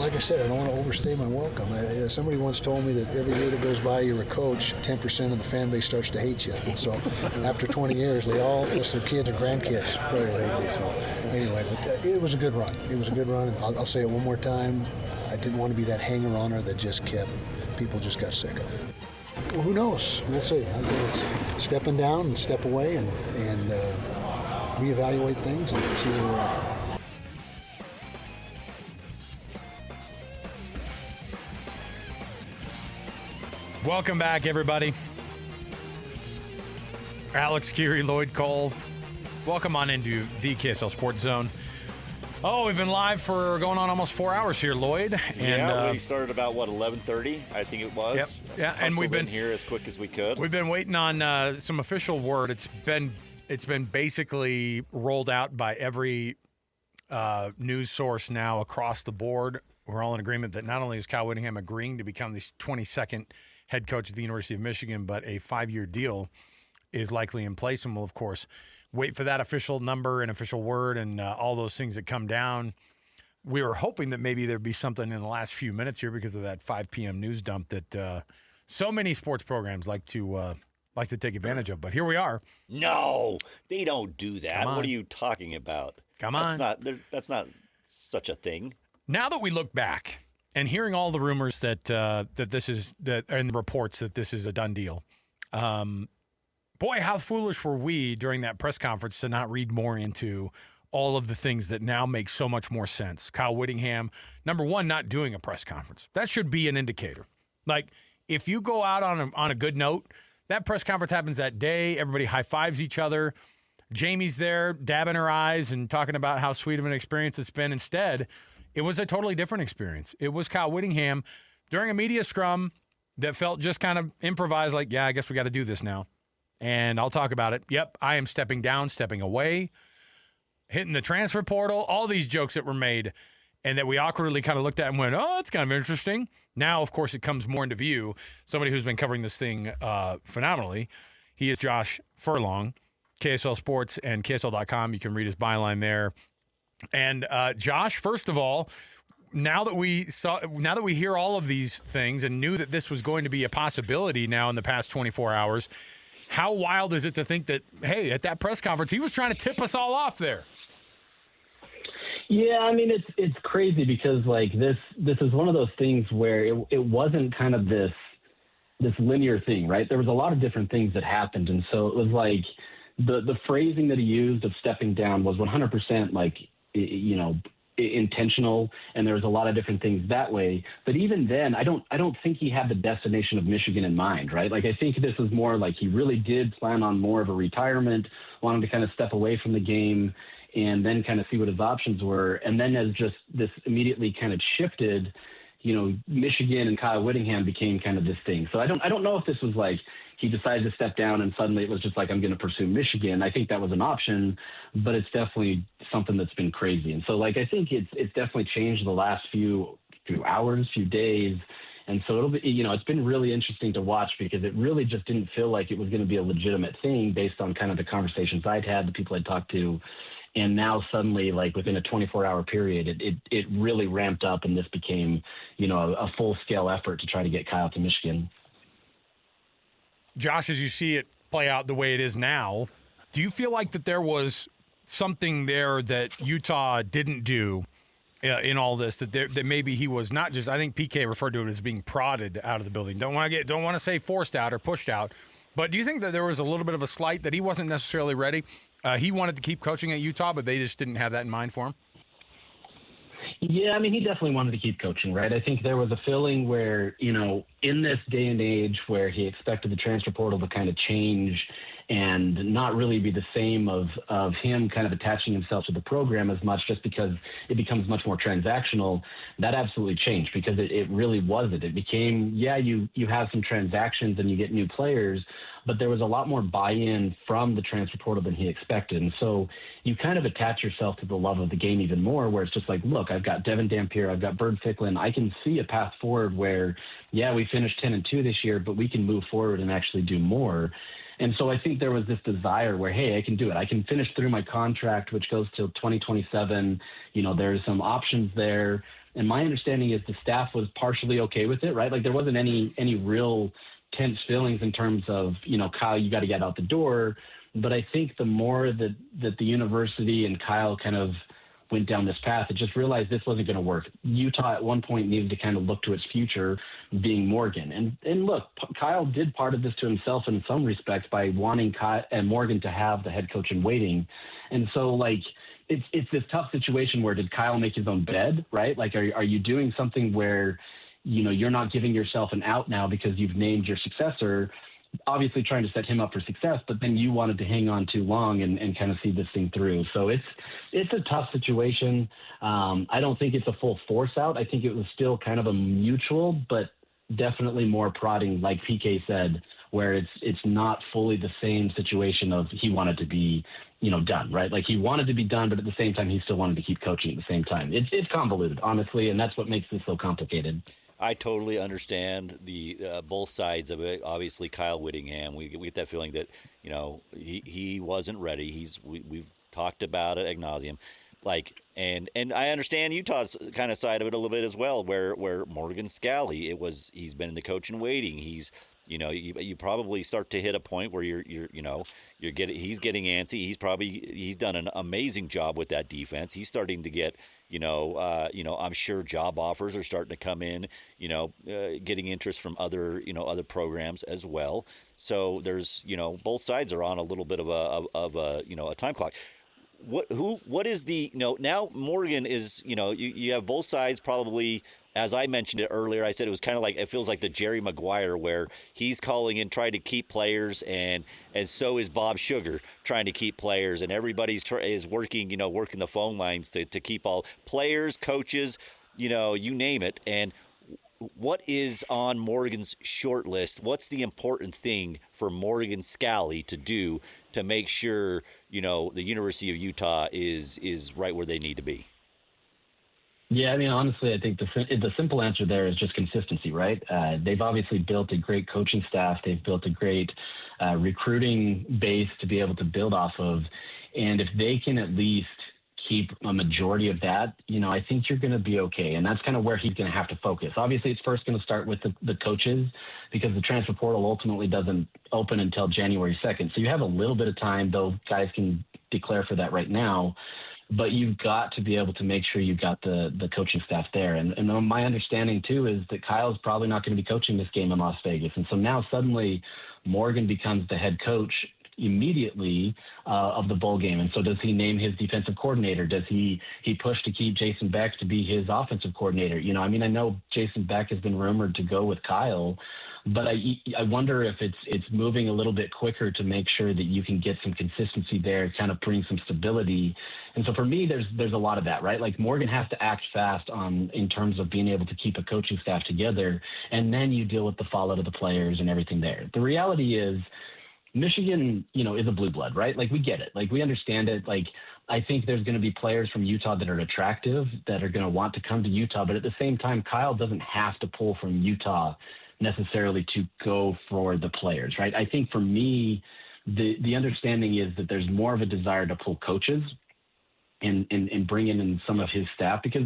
like I said, I don't want to overstay my welcome. Somebody once told me that every year that goes by you're a coach, 10% of the fan base starts to hate you. And so after 20 years, they all, unless their kids or grandkids, probably hate me. So anyway, but it was a good run. It was a good run, and I'll say it one more time. I didn't want to be that hanger-oner that just kept, people just got sick of. Well, who knows? We'll see. I think it's stepping down and step away and reevaluate things and see where we're at. Welcome back, everybody. Alex, Kirry, Lloyd, Cole. Welcome on into the KSL Sports Zone. Oh, we've been live for going on almost 4 hours here, Lloyd. And we started about, 11:30, I think it was. Yep. Yeah, and we've been here as quick as we could. We've been waiting on some official word. It's been basically rolled out by every news source now across the board. We're all in agreement that not only is Kyle Whittingham agreeing to become the 22nd head coach at the University of Michigan, but a 5-year deal is likely in place, and we'll, of course, wait for that official number and official word and all those things that come down. We were hoping that maybe there'd be something in the last few minutes here because of that 5 p.m. news dump that so many sports programs like to take advantage of. But here we are. No, they don't do that. What are you talking about? Come on. That's not such a thing. Now that we look back and hearing all the rumors that and the reports that this is a done deal, boy, how foolish were we during that press conference to not read more into all of the things that now make so much more sense. Kyle Whittingham, number one, not doing a press conference. That should be an indicator. Like, if you go out on a good note, that press conference happens that day. Everybody high-fives each other. Jamie's there, dabbing her eyes and talking about how sweet of an experience it's been. Instead, it was a totally different experience. It was Kyle Whittingham during a media scrum that felt just kind of improvised, like, yeah, I guess we got to do this now. And I'll talk about it. Yep, I am stepping down, stepping away, hitting the transfer portal, all these jokes that were made and that we awkwardly kind of looked at and went, oh, that's kind of interesting. Now, of course, it comes more into view. Somebody who's been covering this thing phenomenally. He is Josh Furlong, KSL Sports and KSL.com. You can read his byline there. And Josh, first of all, now that we hear all of these things and knew that this was going to be a possibility now in the past 24 hours, how wild is it to think that, hey, at that press conference, he was trying to tip us all off there? Yeah, I mean, it's crazy because, like, this is one of those things where it wasn't kind of this linear thing, right? There was a lot of different things that happened. And so it was like the phrasing that he used of stepping down was 100% like, intentional, and there was a lot of different things that way. But even then, I don't think he had the destination of Michigan in mind, right? Like, I think this was more like he really did plan on more of a retirement, wanted to kind of step away from the game and then kind of see what his options were. And then as just this immediately kind of shifted, Michigan and Kyle Whittingham became kind of this thing. So I don't know if this was like he decided to step down and suddenly it was just like, I'm going to pursue Michigan. I think that was an option, but it's definitely something that's been crazy. And so, like, I think it's definitely changed the last few hours, few days. And so it'll be, it's been really interesting to watch because it really just didn't feel like it was going to be a legitimate thing based on kind of the conversations I'd had, the people I'd talked to. And now suddenly, like, within a 24-hour period, it really ramped up, and this became, a full-scale effort to try to get Kyle to Michigan. Josh, as you see it play out the way it is now, do you feel like that there was something there that Utah didn't do in all this, that maybe he was not just, I think PK referred to it as being prodded out of the building. Don't want to say forced out or pushed out, but do you think that there was a little bit of a slight that he wasn't necessarily ready? He wanted to keep coaching at Utah, but they just didn't have that in mind for him? Yeah, I mean, he definitely wanted to keep coaching, right? I think there was a feeling where, in this day and age where he expected the transfer portal to kind of change and not really be the same of him kind of attaching himself to the program as much just because it becomes much more transactional, that absolutely changed because it really wasn't. It became, you have some transactions and you get new players, but there was a lot more buy-in from the transfer portal than he expected. And so you kind of attach yourself to the love of the game even more, where it's just like, look, I've got Devin Dampier, I've got Bird Ficklin. I can see a path forward where, we finished 10-2 this year, but we can move forward and actually do more. And so I think there was this desire where, hey, I can do it. I can finish through my contract, which goes till 2027. There's some options there. And my understanding is the staff was partially okay with it, right? Like there wasn't any real tense feelings in terms of, Kyle, you got to get out the door. But I think the more that the university and Kyle kind of went down this path, it just realized this wasn't going to work. Utah at one point needed to kind of look to its future being Morgan. And look, Kyle did part of this to himself in some respects by wanting Kyle and Morgan to have the head coach in waiting. And so it's this tough situation where did Kyle make his own bed, right? Like, are you doing something where, you're not giving yourself an out now because you've named your successor, obviously trying to set him up for success, but then you wanted to hang on too long and kind of see this thing through. So it's a tough situation. I don't think it's a full force out. I think it was still kind of a mutual, but definitely more prodding, like PK said, where it's not fully the same situation of he wanted to be, done, right? Like he wanted to be done, but at the same time, he still wanted to keep coaching at the same time. It's convoluted, honestly, and that's what makes this so complicated. I totally understand the both sides of it. Obviously, Kyle Whittingham, we get that feeling that he wasn't ready. We've talked about it ad nauseum, and I understand Utah's kind of side of it a little bit as well, where Morgan Scally, he's been in the coach in waiting. He's you probably start to hit a point where he's getting antsy. He's done an amazing job with that defense. He's starting to get. I'm sure job offers are starting to come in, getting interest from other programs as well. So there's, both sides are on a little bit of a time clock. What is the, now Morgan is, you have both sides probably. As I mentioned it earlier, I said it was kind of like, it feels like the Jerry Maguire where he's calling in, trying to keep players, and so is Bob Sugar trying to keep players, and everybody's is working, working the phone lines to keep all players, coaches, you name it. And what is on Morgan's short list? What's the important thing for Morgan Scally to do to make sure, the University of Utah is right where they need to be? Yeah, I mean, honestly, I think the simple answer there is just consistency, right? They've obviously built a great coaching staff. They've built a great recruiting base to be able to build off of. And if they can at least keep a majority of that, I think you're going to be okay. And that's kind of where he's going to have to focus. Obviously, it's first going to start with the coaches because the transfer portal ultimately doesn't open until January 2nd. So you have a little bit of time, though guys can declare for that right now. But you've got to be able to make sure you've got the coaching staff there. And my understanding, too, is that Kyle's probably not going to be coaching this game in Las Vegas. And so now suddenly Morgan becomes the head coach immediately of the bowl game. And so does he name his defensive coordinator? Does he push to keep Jason Beck to be his offensive coordinator? I know Jason Beck has been rumored to go with Kyle, but I wonder if it's moving a little bit quicker to make sure that you can get some consistency there, kind of bring some stability. And so for me, there's a lot of that, right? Like Morgan has to act fast in terms of being able to keep a coaching staff together, and then you deal with the fallout of the players and everything there. The reality is Michigan, is a blue blood, right? Like we get it. Like we understand it. Like I think there's going to be players from Utah that are attractive, that are going to want to come to Utah. But at the same time, Kyle doesn't have to pull from Utah necessarily to go for the players, right? I think for me, the understanding is that there's more of a desire to pull coaches and bring in some of his staff because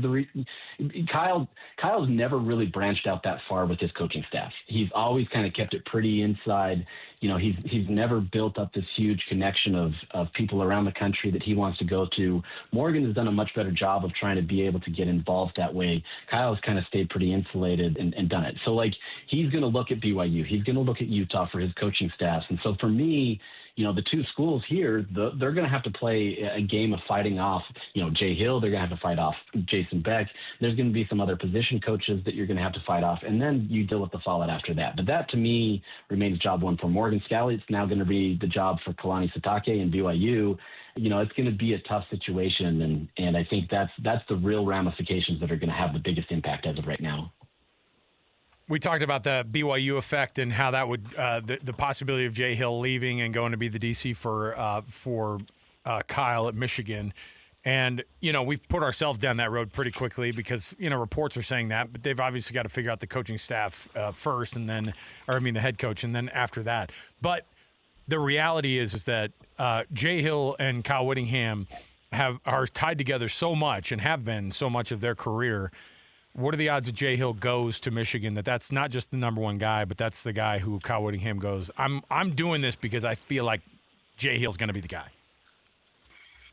Kyle's never really branched out that far with his coaching staff. He's always kind of kept it pretty inside. He's never built up this huge connection of people around the country that he wants to go to. Morgan has done a much better job of trying to be able to get involved that way. Kyle's kind of stayed pretty insulated and done it. So he's going to look at BYU. He's going to look at Utah for his coaching staffs. And so for me, the two schools here, they're going to have to play a game of fighting off, Jay Hill. They're going to have to fight off Jason Beck. There's going to be some other position coaches that you're going to have to fight off. And then you deal with the fallout after that. But that, to me, remains job one for Morgan Scally. It's now going to be the job for Kalani Sitake and BYU. It's going to be a tough situation. And I think that's the real ramifications that are going to have the biggest impact as of right now. We talked about the BYU effect and how that would the possibility of Jay Hill leaving and going to be the DC for Kyle at Michigan. And, we've put ourselves down that road pretty quickly because, reports are saying that, but they've obviously got to figure out the coaching staff first the head coach, and then after that. But the reality is that Jay Hill and Kyle Whittingham are tied together so much and have been so much of their career. what are the odds that Jay Hill goes to Michigan? That's not just the number one guy, but that's the guy who Kyle Whittingham goes, I'm doing this because I feel like Jay Hill's going to be the guy.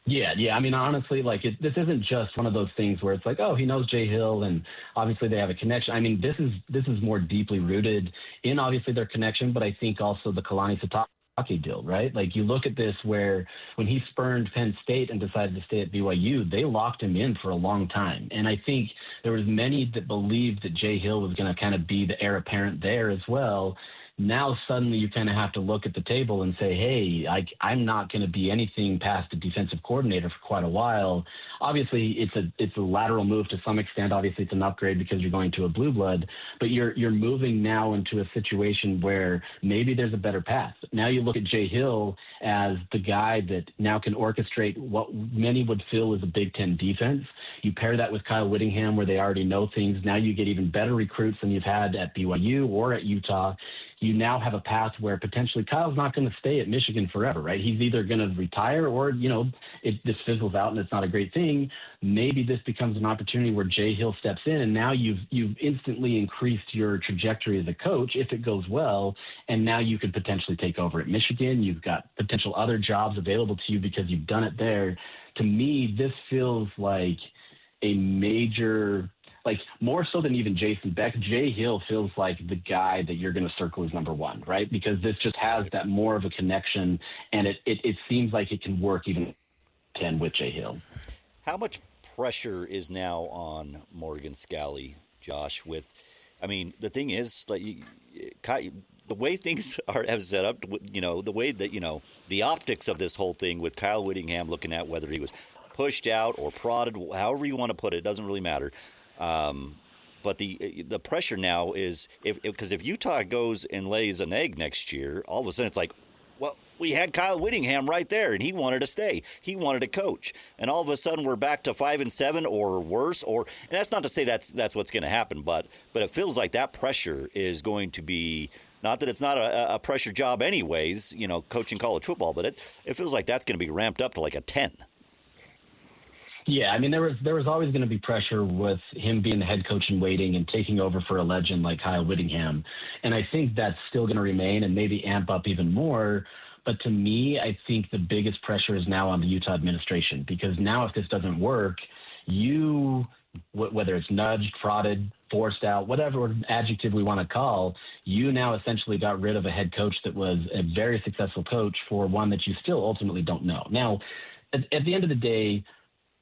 Yeah. I mean, honestly, this isn't just one of those things where it's like, oh, he knows Jay Hill, and obviously they have a connection. I mean, this is more deeply rooted in obviously their connection, but I think also the Kalani Sitake deal, right? Like, you look at this where when he spurned Penn State and decided to stay at BYU, they locked him in for a long time, and I think there was many that believed that Jay Hill was going to kind of be the heir apparent there as well. Now suddenly you kind of have to look at the table and say, hey, I'm not going to be anything past a defensive coordinator for quite a while. Obviously, it's a lateral move to some extent. Obviously, it's an upgrade because you're going to a blue blood, but you're moving now into a situation where maybe there's a better path. Now you look at Jay Hill as the guy that now can orchestrate what many would feel is a Big Ten defense. You pair that with Kyle Whittingham, where they already know things. Now you get even better recruits than you've had at BYU or at Utah. You now have a path where potentially Kyle's not going to stay at Michigan forever, right? He's either going to retire or, this fizzles out and it's not a great thing. Maybe this becomes an opportunity where Jay Hill steps in, and now you've instantly increased your trajectory as a coach if it goes well, and now you could potentially take over at Michigan. You've got potential other jobs available to you because you've done it there. To me, this feels like a major – like, more so than even Jason Beck, Jay Hill feels like the guy that you're going to circle as number one, right? Because this just has that more of a connection, and it seems like it can work even 10 with Jay Hill. How much pressure is now on Morgan Scalley, Josh? The thing is, like, the way things have set up, the way that, the optics of this whole thing with Kyle Whittingham looking at whether he was pushed out or prodded, however you want to put it, doesn't really matter. But the pressure now is because if Utah goes and lays an egg next year, all of a sudden it's like, well, we had Kyle Whittingham right there, and he wanted to stay. He wanted to coach, and all of a sudden we're back to 5-7 or worse. And that's not to say that's what's going to happen, but it feels like that pressure is going to be. Not that it's not a pressure job anyways, coaching college football, but it feels like that's going to be ramped up to like a 10. Yeah, I mean, there was always going to be pressure with him being the head coach in waiting and taking over for a legend like Kyle Whittingham. And I think that's still going to remain and maybe amp up even more. But to me, I think the biggest pressure is now on the Utah administration, because now if this doesn't work, whether it's nudged, prodded, forced out, whatever adjective we want to call, you now essentially got rid of a head coach that was a very successful coach for one that you still ultimately don't know. Now, at the end of the day,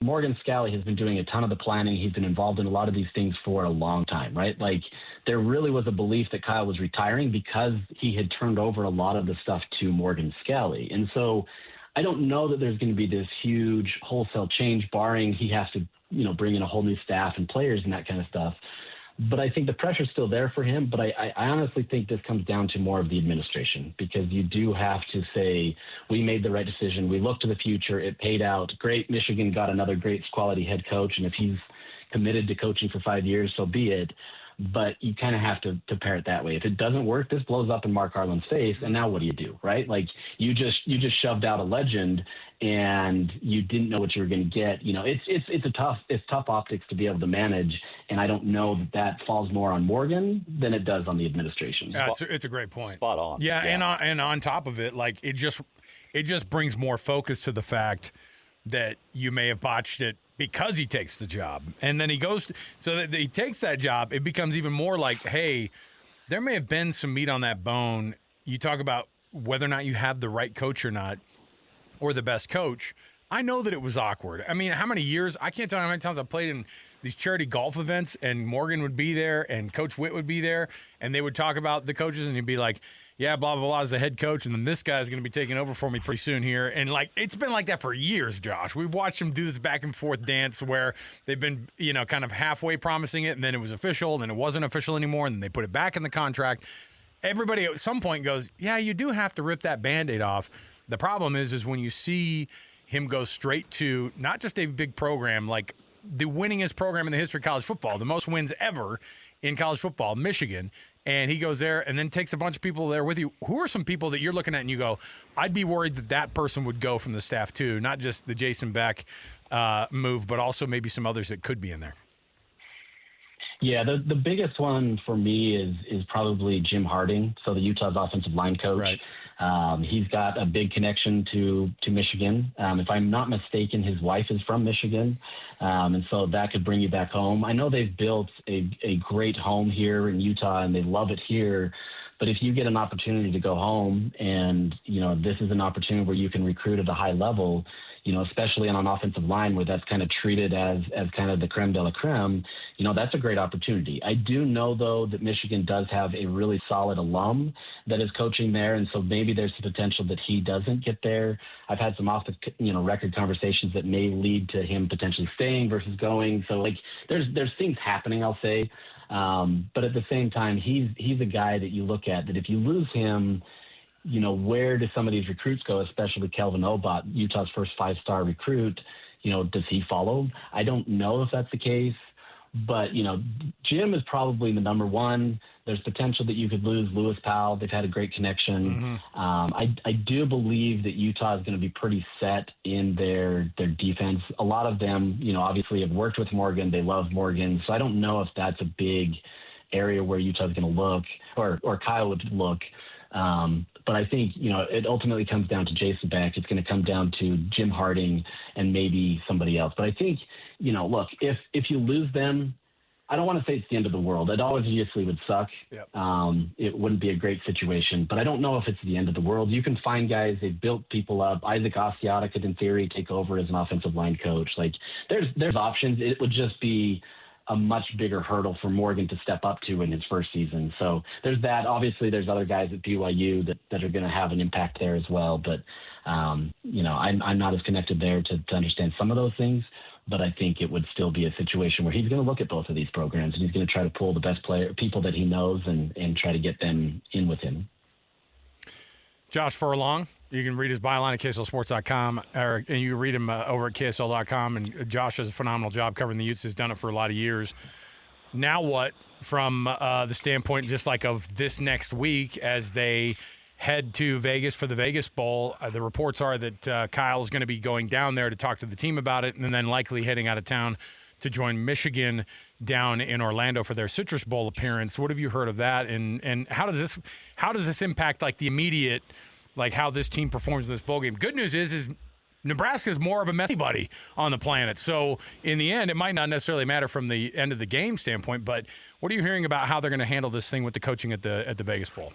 Morgan Scalley has been doing a ton of the planning. He's been involved in a lot of these things for a long time, right? Like, there really was a belief that Kyle was retiring because he had turned over a lot of the stuff to Morgan Scalley. And so I don't know that there's going to be this huge wholesale change, barring he has to, bring in a whole new staff and players and that kind of stuff. But I think the pressure's still there for him. But I honestly think this comes down to more of the administration, because you do have to say, we made the right decision. We looked to the future. It paid out. Great. Michigan got another great quality head coach. And if he's committed to coaching for 5 years, so be it. But you kind of have to pair it that way. If it doesn't work, this blows up in Mark Harlan's face. And now what do you do, right? Like, you just shoved out a legend and you didn't know what you were going to get. It's tough optics to be able to manage. And I don't know that falls more on Morgan than it does on the administration. Yeah, it's a great point. Spot on. Yeah. And on top of it, like, it just brings more focus to the fact that you may have botched it because he takes the job. And then he goes, so that he takes that job, it becomes even more like, hey, there may have been some meat on that bone. You talk about whether or not you have the right coach or not, or the best coach. I know that it was awkward. I mean, how many years? I can't tell you how many times I played in these charity golf events, and Morgan would be there and Coach Witt would be there, and they would talk about the coaches, and he'd be like, yeah, blah, blah, blah, as the head coach, and then this guy's going to be taking over for me pretty soon here. And, like, it's been like that for years, Josh. We've watched them do this back and forth dance where they've been, kind of halfway promising it, and then it was official, and then it wasn't official anymore, and then they put it back in the contract. Everybody at some point goes, yeah, you do have to rip that Band-Aid off. The problem is when you see him go straight to not just a big program, like the winningest program in the history of college football, the most wins ever in college football, Michigan, and he goes there and then takes a bunch of people there with you. Who are some people that you're looking at and you go, I'd be worried that person would go from the staff too, not just the Jason Beck move, but also maybe some others that could be in there? Yeah, the biggest one for me is probably Jim Harding, so the Utah's offensive line coach. Right. He's got a big connection to Michigan. If I'm not mistaken, his wife is from Michigan, and so that could bring you back home. I know they've built a great home here in Utah, and they love it here. But if you get an opportunity to go home and, this is an opportunity where you can recruit at a high level, especially on an offensive line where that's kind of treated as kind of the creme de la creme, that's a great opportunity. I do know, though, that Michigan does have a really solid alum that is coaching there, and so maybe there's the potential that he doesn't get there. I've had some off the record conversations that may lead to him potentially staying versus going. So, there's things happening, I'll say. But at the same time, he's a guy that you look at that if you lose him, where do some of these recruits go, especially Kelvin Obot, Utah's first 5-star recruit? Does he follow? I don't know if that's the case, but, Jim is probably the number one. There's potential that you could lose Lewis Powell. They've had a great connection. I do believe that Utah is going to be pretty set in their defense. A lot of them, obviously have worked with Morgan. They love Morgan. So I don't know if that's a big area where Utah is going to look or Kyle would look. But I think, it ultimately comes down to Jason Beck. It's going to come down to Jim Harding and maybe somebody else. But I think, look, if you lose them, I don't want to say it's the end of the world. It obviously would suck. Yep. It wouldn't be a great situation, but I don't know if it's the end of the world. You can find guys, they've built people up. Isaac Asiata could, in theory, take over as an offensive line coach. There's options. It would just be a much bigger hurdle for Morgan to step up to in his first season. So there's that. Obviously, there's other guys at BYU that are going to have an impact there as well. But, I'm not as connected there to understand some of those things. But I think it would still be a situation where he's going to look at both of these programs and he's going to try to pull the best people that he knows and try to get them in with him. Josh Furlong, you can read his byline at KSLSports.com, and you read him over at KSL.com. And Josh does a phenomenal job covering the Utes. Has done it for a lot of years. Now what, from the standpoint just like of this next week as they head to Vegas for the Vegas Bowl? The reports are that Kyle's going to be going down there to talk to the team about it and then likely heading out of town to join Michigan down in Orlando for their Citrus Bowl appearance. What have you heard of that? And how does this impact like the immediate, like how this team performs in this bowl game? Good news is Nebraska's more of a messy buddy on the planet. So in the end, it might not necessarily matter from the end of the game standpoint, but what are you hearing about how they're going to handle this thing with the coaching at the Vegas Bowl?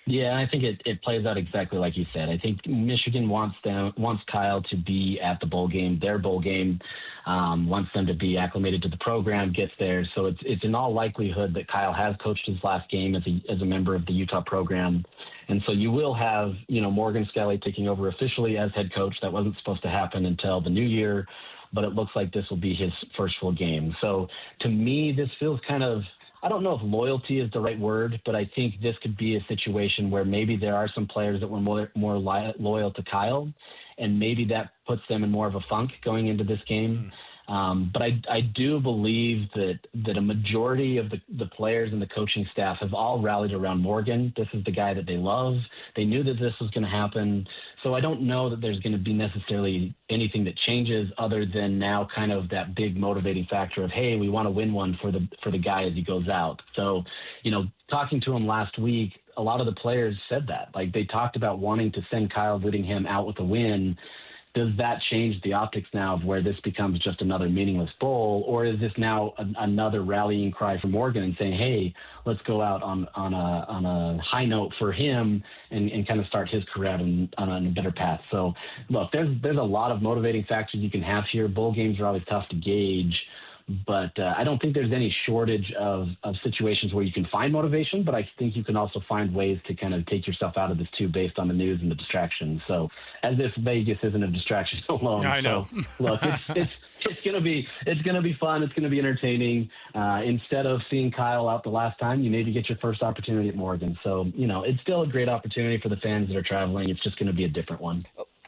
Yeah, I think it plays out exactly like you said. I think Michigan wants Kyle to be at the bowl game, their bowl game, wants them to be acclimated to the program, gets there. So it's in all likelihood that Kyle has coached his last game as a member of the Utah program. And so you will have, Morgan Skelly taking over officially as head coach. That wasn't supposed to happen until the new year, but it looks like this will be his first full game. So to me, this feels kind of, I don't know if loyalty is the right word, but I think this could be a situation where maybe there are some players that were more loyal to Kyle, and maybe that puts them in more of a funk going into this game. But I do believe that a majority of the players and the coaching staff have all rallied around Morgan. This is the guy that they love. They knew that this was going to happen. So I don't know that there's going to be necessarily anything that changes other than now kind of that big motivating factor of, hey, we want to win one for the guy as he goes out. So, talking to him last week, a lot of the players said that. Like, they talked about wanting to send Kyle Whittingham out with a win. Does that change the optics now of where this becomes just another meaningless bowl, or is this now another rallying cry for Morgan and saying, hey, let's go out on a high note for him and kind of start his career out on a better path? So, look, there's a lot of motivating factors you can have here. Bowl games are always tough to gauge. But I don't think there's any shortage of situations where you can find motivation, but I think you can also find ways to kind of take yourself out of this too based on the news and the distractions. So as if Vegas isn't a distraction alone. I know. So, look, it's gonna be fun. It's gonna be entertaining. Instead of seeing Kyle out the last time, you maybe get your first opportunity at Morgan. So, it's still a great opportunity for the fans that are traveling. It's just gonna be a different one.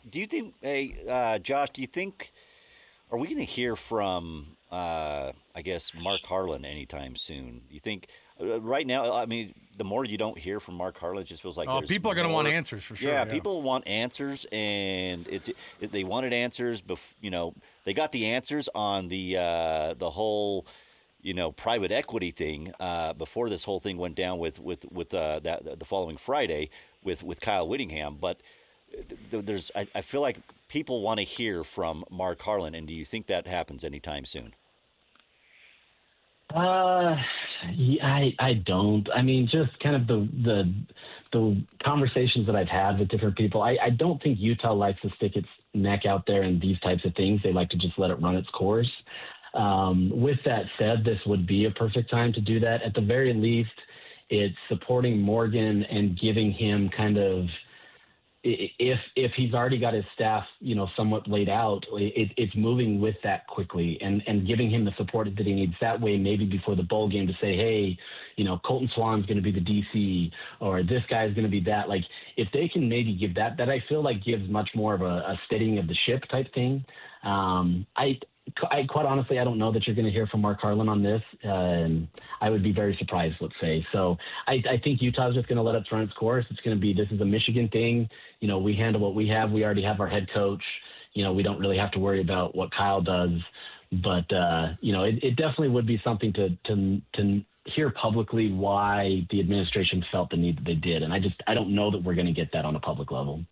Do you think, Josh, are we going to hear from, I guess, Mark Harlan anytime soon? You think right now, I mean, the more you don't hear from Mark Harlan, it just feels like people are going to want answers for sure. Yeah, people want answers, and they wanted answers. They got the answers on the whole, private equity thing before this whole thing went down with the following Friday with Kyle Whittingham. But I feel like people want to hear from Mark Harlan, and do you think that happens anytime soon? Yeah, I don't. I mean, just kind of the conversations that I've had with different people. I don't think Utah likes to stick its neck out there in these types of things. They like to just let it run its course. With that said, this would be a perfect time to do that. At the very least, it's supporting Morgan and giving him kind of, if he's already got his staff, somewhat laid out, it's moving with that quickly and giving him the support that he needs. That way, maybe before the bowl game to say, hey, Colton Swan's going to be the DC or this guy's going to be that. Like, if they can maybe give that I feel like gives much more of a steadying of the ship type thing. I quite honestly, I don't know that you're going to hear from Mark Harlan on this. I would be very surprised, let's say. So I think Utah's just going to let it run its course. It's going to be, this is a Michigan thing. We handle what we have. We already have our head coach. We don't really have to worry about what Kyle does. But, it definitely would be something to hear publicly why the administration felt the need that they did. And I don't know that we're going to get that on a public level.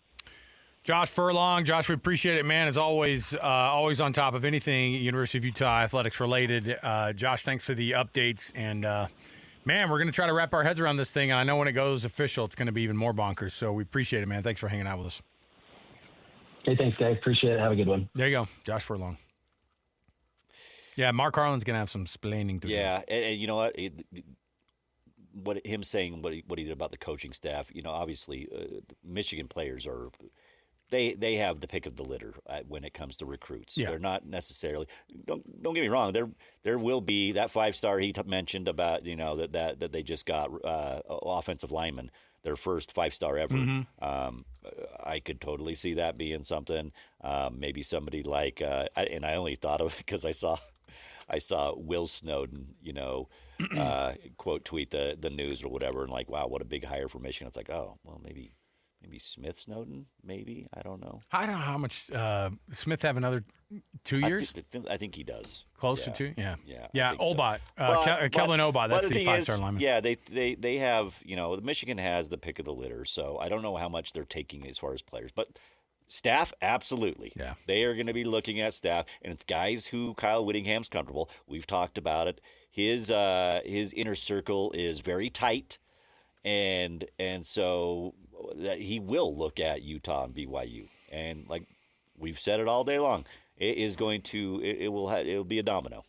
Josh Furlong. Josh, we appreciate it, man. As always, always on top of anything University of Utah athletics related. Josh, thanks for the updates. And, man, we're going to try to wrap our heads around this thing. And I know when it goes official, it's going to be even more bonkers. So we appreciate it, man. Thanks for hanging out with us. Hey, thanks, guys. Appreciate it. Have a good one. There you go. Josh Furlong. Yeah, Mark Harlan's going to have some splaining to do. Yeah, and you know what? What him saying what he did about the coaching staff, obviously Michigan players are – They have the pick of the litter when it comes to recruits. Yeah. They're not necessarily. Don't get me wrong. There will be that 5-star he mentioned about that they just got offensive lineman, their first 5-star ever. Mm-hmm. I could totally see that being something. Maybe somebody like and I only thought of it because I saw Will Snowden quote tweet the news or whatever, and like, wow, what a big hire for Michigan. It's like, oh well, maybe Smith Snowden, maybe. I don't know. I don't know how much Smith have another 2 years. I think he does. Close to 2? Yeah. Yeah. Obot. So. Kelvin Obot. That's the 5-star lineman. Yeah, they have, Michigan has the pick of the litter, so I don't know how much they're taking as far as players. But staff, absolutely. Yeah. They are going to be looking at staff, and it's guys who Kyle Whittingham's comfortable. We've talked about it. His inner circle is very tight, and so that he will look at Utah and BYU, and like we've said it all day long, it'll be a domino.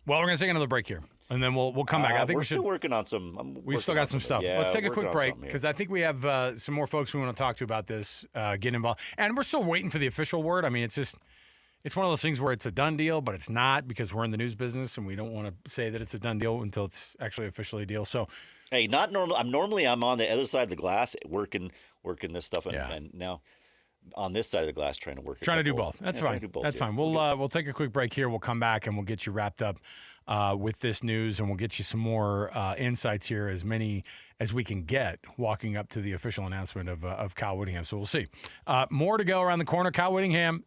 Well, we're gonna take another break here, and then we'll come back. I think we're still working on some. We still got some stuff. Yeah, let's take a quick break because I think we have some more folks we want to talk to about this. Get involved, and we're still waiting for the official word. I mean, it's one of those things where it's a done deal, but it's not because we're in the news business and we don't want to say that it's a done deal until it's actually officially a deal. So. Hey, not normal. I'm on the other side of the glass working this stuff, and now on this side of the glass trying to do both. That's fine. That's fine. We'll take a quick break here. We'll come back and we'll get you wrapped up with this news, and we'll get you some more insights here, as many as we can get, walking up to the official announcement of Kyle Whittingham. So we'll see. More to go around the corner. Kyle Whittingham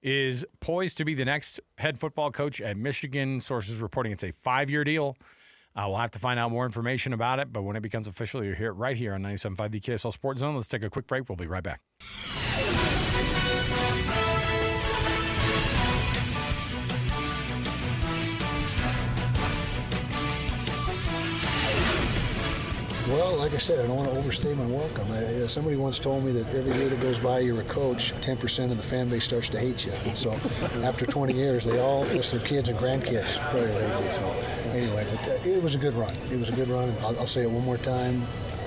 is poised to be the next head football coach at Michigan. Sources reporting it's a 5-year deal. We'll have to find out more information about it, but when it becomes official, you'll hear it right here on 97.5 the KSL Sports Zone. Let's take a quick break. We'll be right back. Well, like I said, I don't want to overstay my welcome. Somebody once told me that every year that goes by you're a coach, 10% of the fan base starts to hate you. And so after 20 years, they all, plus their kids and grandkids, probably hate me. So anyway, but it was a good run. It was a good run. And I'll say it one more time.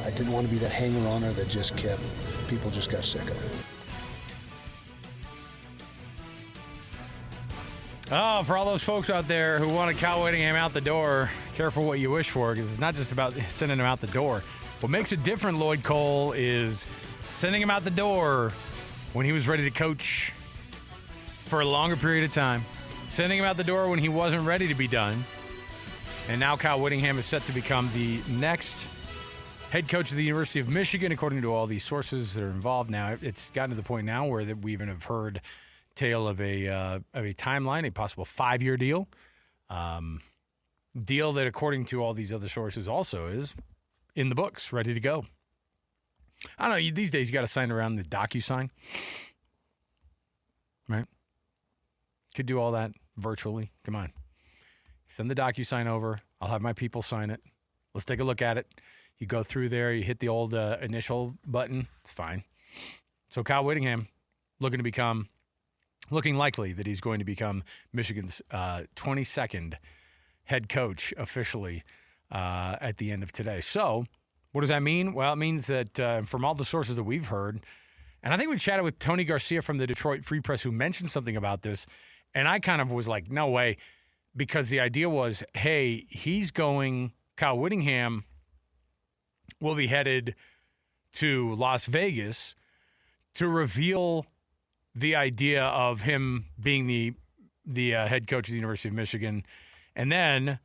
I didn't want to be that hanger-oner that just kept, people just got sick of it. Oh, for all those folks out there who wanted Kyle Whittingham out the door, careful what you wish for, because it's not just about sending him out the door. What makes it different, Lloyd Cole, is sending him out the door when he was ready to coach for a longer period of time, sending him out the door when he wasn't ready to be done, and now Kyle Whittingham is set to become the next head coach of the University of Michigan, according to all these sources that are involved. Now, it's gotten to the point now where that we even have heard tale of a timeline, a possible 5-year deal. Deal that, according to all these other sources, also is in the books, ready to go. I don't know. These days, you got to sign around the DocuSign, right? Could do all that virtually. Come on. Send the DocuSign over. I'll have my people sign it. Let's take a look at it. You go through there. You hit the old initial button. It's fine. So Kyle Whittingham looking likely that he's going to become Michigan's 22nd head coach officially at the end of today. So what does that mean? Well, it means that from all the sources that we've heard, and I think we chatted with Tony Garcia from the Detroit Free Press who mentioned something about this, and I kind of was like, no way, because the idea was, hey, Kyle Whittingham will be headed to Las Vegas to reveal the idea of him being the head coach of the University of Michigan, and then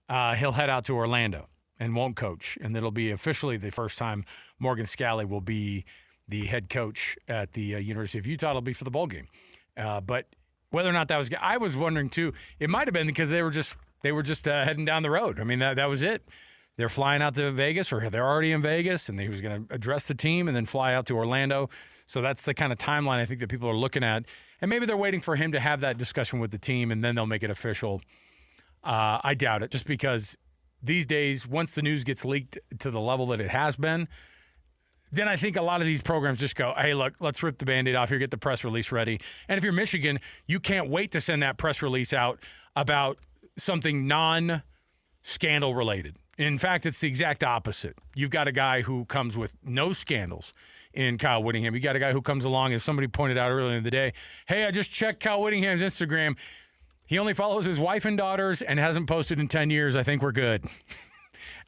he'll head out to Orlando and won't coach, and it'll be officially the first time Morgan Scalley will be the head coach at the University of Utah. It'll be for the bowl game, but whether or not that was, I was wondering too. It might have been because they were just heading down the road. I mean, that was it. They're flying out to Vegas, or they're already in Vegas, and he was going to address the team and then fly out to Orlando. So that's the kind of timeline I think that people are looking at. And maybe they're waiting for him to have that discussion with the team, and then they'll make it official. I doubt it, just because these days, once the news gets leaked to the level that it has been, then I think a lot of these programs just go, hey, look, let's rip the Band-Aid off here, get the press release ready. And if you're Michigan, you can't wait to send that press release out about something non-scandal related. In fact, it's the exact opposite. You've got a guy who comes with no scandals in Kyle Whittingham. You got a guy who comes along, as somebody pointed out earlier in the day, hey, I just checked Kyle Whittingham's Instagram. He only follows his wife and daughters and hasn't posted in 10 years. I think we're good.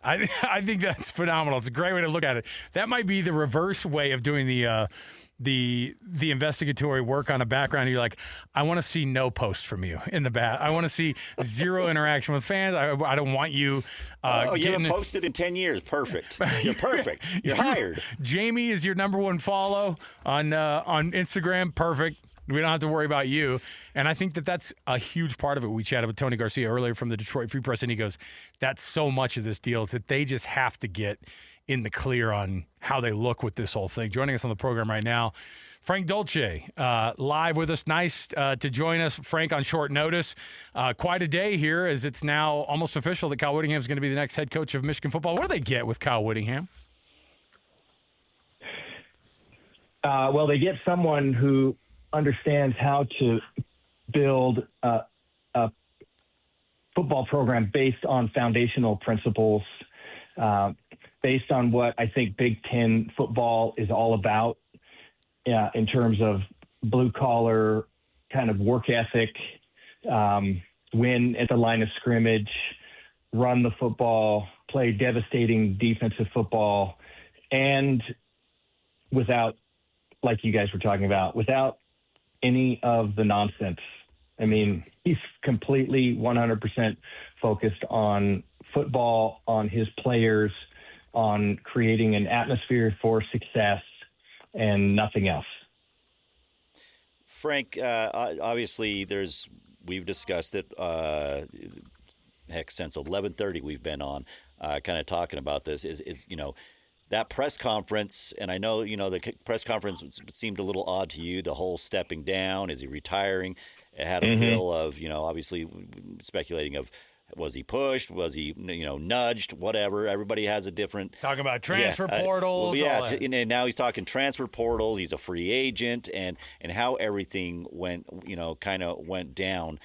I think that's phenomenal. It's a great way to look at it. That might be the reverse way of doing the investigatory work on a background. You're like, I want to see no posts from you in the back. I want to see zero interaction with fans. I don't want you. You haven't posted in 10 years. Perfect. You're perfect. You're hired. Jamie is your number one follow on Instagram. Perfect. We don't have to worry about you. And I think that that's a huge part of it. We chatted with Tony Garcia earlier from the Detroit Free Press, and he goes, that's so much of this deal is that they just have to get in the clear on how they look with this whole thing. Joining us on the program right now, Frank Dolce, live with us. Nice to join us, Frank, on short notice. Quite a day here, as it's now almost official that Kyle Whittingham is going to be the next head coach of Michigan football. What do they get with Kyle Whittingham? Well, they get someone who understands how to build a football program based on foundational principles, based on what I think Big Ten football is all about, in terms of blue-collar kind of work ethic, win at the line of scrimmage, run the football, play devastating defensive football, and without, like you guys were talking about, without any of the nonsense. I mean, he's completely 100% focused on football, on his players, on creating an atmosphere for success, and nothing else. Frank, obviously we've discussed it, since 11:30 we've been on kind of talking about this is that press conference, and I know, the press conference seemed a little odd to you, the whole stepping down, is he retiring? It had a feel of, obviously speculating of, was he pushed? Was he, nudged? Whatever. Everybody has a different. Talking about transfer portals. And now he's talking transfer portals. He's a free agent, and how everything went, kind of went down.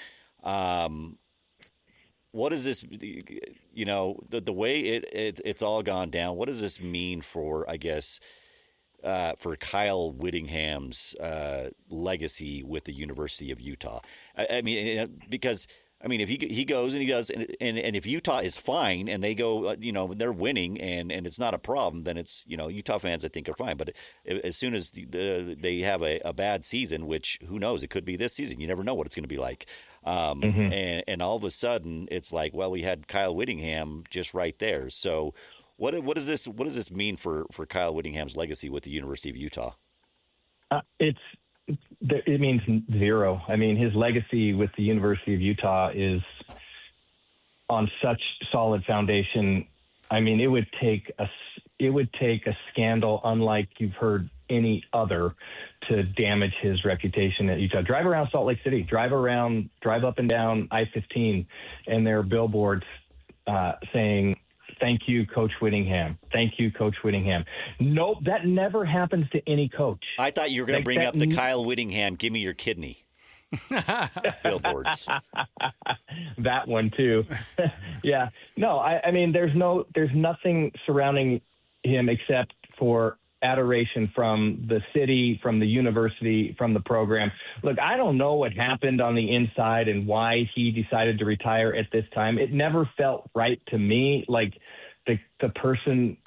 What is this? The way it's all gone down. What does this mean for, I guess, for Kyle Whittingham's legacy with the University of Utah? I mean, because. I mean, if he goes and he does, and if Utah is fine and they go, they're winning and it's not a problem, then it's, Utah fans I think are fine. But as soon as they have a bad season, which who knows, it could be this season. You never know what it's going to be like. And all of a sudden it's like, well, we had Kyle Whittingham just right there. So what does this mean for Kyle Whittingham's legacy with the University of Utah? It means zero. I mean, his legacy with the University of Utah is on such solid foundation. I mean, it would take a scandal unlike you've heard any other to damage his reputation at Utah. Drive around Salt Lake City, drive up and down I-15, and there are billboards saying, "Thank you, Coach Whittingham. Thank you, Coach Whittingham." Nope, that never happens to any coach. I thought you were going to bring up the Kyle Whittingham, "Give me your kidney." Billboards. That one too. Yeah. No, I mean, there's nothing surrounding him except for adoration from the city, from the university, from the program. Look, I don't know what happened on the inside and why he decided to retire at this time. It never felt right to me. Like the person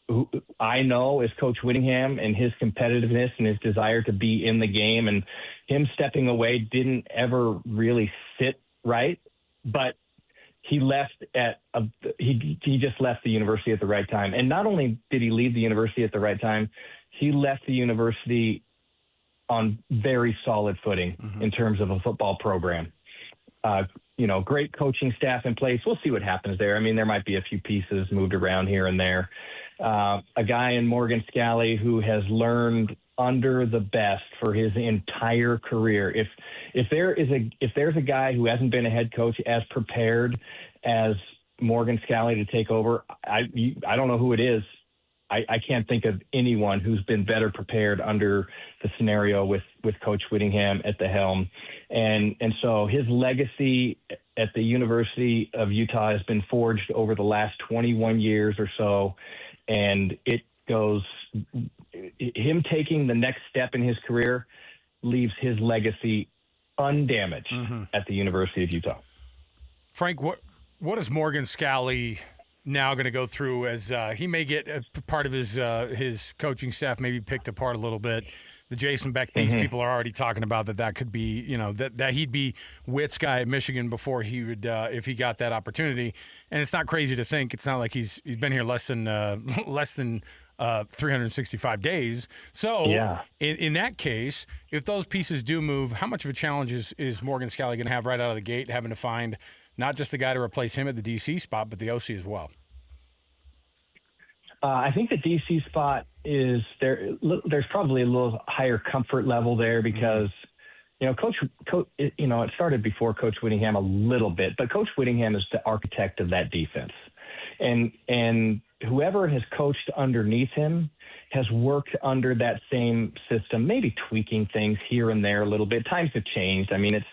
who I know is Coach Whittingham and his competitiveness and his desire to be in the game, and him stepping away didn't ever really sit right. But he just left the university at the right time. And not only did he leave the university at the right time, he left the university on very solid footing in terms of a football program. Great coaching staff in place. We'll see what happens there. I mean, there might be a few pieces moved around here and there. A guy in Morgan Scally who has learned under the best for his entire career. If there's a guy who hasn't been a head coach as prepared as Morgan Scally to take over, I don't know who it is. I can't think of anyone who's been better prepared under the scenario with Coach Whittingham at the helm. And so his legacy at the University of Utah has been forged over the last 21 years or so. And it goes, him taking the next step in his career leaves his legacy undamaged at the University of Utah. Frank, what is Morgan Scally now going to go through as he may get a part of his coaching staff maybe picked apart a little bit? The Jason Beck piece, people are already talking about that could be, that he'd be Witt's guy at Michigan before he would, if he got that opportunity. And it's not crazy to think. It's not like he's been here less than 365 days. So yeah. in that case, if those pieces do move, how much of a challenge is Morgan Scally going to have right out of the gate, having to find not just a guy to replace him at the DC spot, but the OC as well? I think the DC spot is there. There's probably a little higher comfort level there because, Coach, it started before Coach Whittingham a little bit, but Coach Whittingham is the architect of that defense, and whoever has coached underneath him has worked under that same system, maybe tweaking things here and there a little bit. Times have changed. I mean,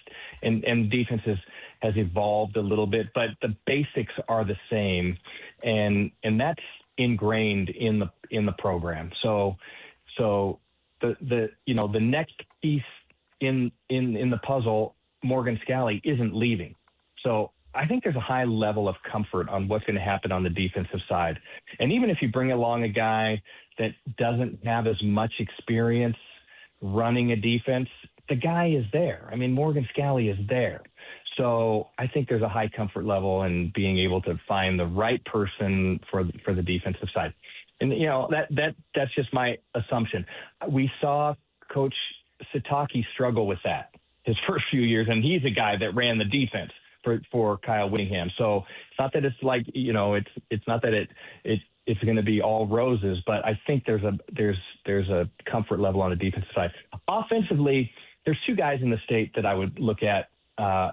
and defense has evolved a little bit, but the basics are the same, and that's ingrained in the program. So the next piece in the puzzle, Morgan Scally isn't leaving. So I think there's a high level of comfort on what's going to happen on the defensive side. And even if you bring along a guy that doesn't have as much experience running a defense, the guy is there. I mean, Morgan Scally is there. So I think there's a high comfort level in being able to find the right person for the defensive side. And, that's just my assumption. We saw Coach Sitake struggle with that his first few years, and he's a guy that ran the defense for Kyle Whittingham. So it's not that it's like, it's not that it's going to be all roses, but I think there's a comfort level on the defensive side. Offensively, there's two guys in the state that I would look at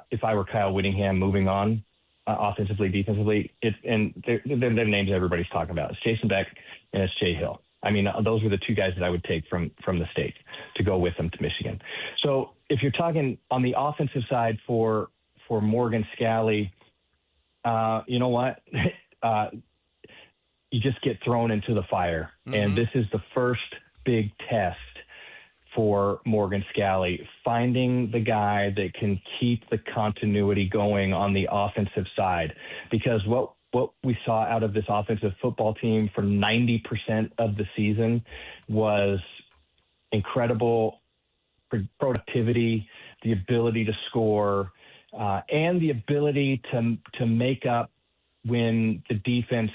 if I were Kyle Whittingham moving on offensively, defensively. And they're names everybody's talking about. It's Jason Beck and it's Jay Hill. I mean, those are the two guys that I would take from the state to go with them to Michigan. So if you're talking on the offensive side for Morgan Scally, you know what? You just get thrown into the fire. And this is the first big test for Morgan Scally, finding the guy that can keep the continuity going on the offensive side. Because what we saw out of this offensive football team for 90% of the season was incredible productivity, the ability to score, and the ability to make up when the defense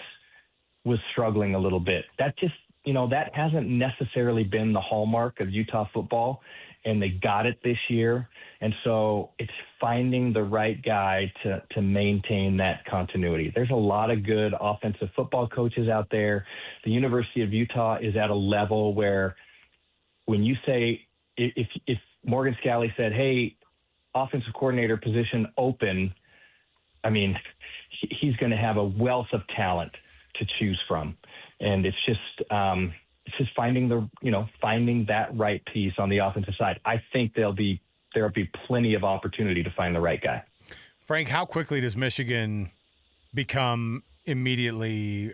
was struggling a little bit. That just that hasn't necessarily been the hallmark of Utah football, and they got it this year. And so it's finding the right guy to maintain that continuity. There's a lot of good offensive football coaches out there. The University of Utah is at a level where when you say, if Morgan Scalley said, hey, offensive coordinator position open, I mean, he's going to have a wealth of talent to choose from. And it's just finding that right piece on the offensive side. I think there'll be plenty of opportunity to find the right guy. Frank, how quickly does Michigan become immediately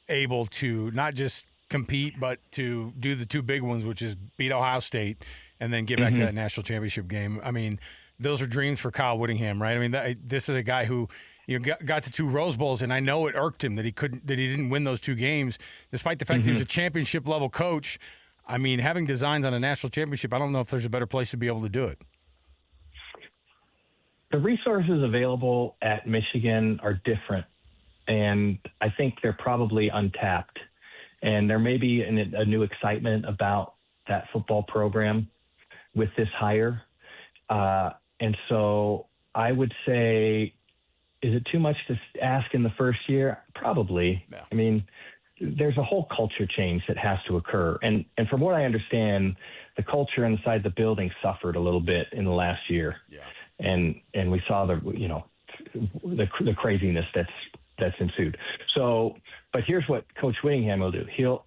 able to not just compete, but to do the two big ones, which is beat Ohio State and then get back to that national championship game? I mean, those are dreams for Kyle Whittingham, right? I mean, this is a guy who got to two Rose Bowls, and I know it irked him that he didn't win those two games, despite the fact that he was a championship level coach. I mean, having designs on a national championship, I don't know if there's a better place to be able to do it. The resources available at Michigan are different, and I think they're probably untapped. And there may be a new excitement about that football program with this hire. And so I would say, is it too much to ask in the first year? Probably. Yeah. I mean, there's a whole culture change that has to occur. And from what I understand, the culture inside the building suffered a little bit in the last year. Yeah. And we saw the craziness that's ensued. So, but here's what Coach Whittingham will do. He'll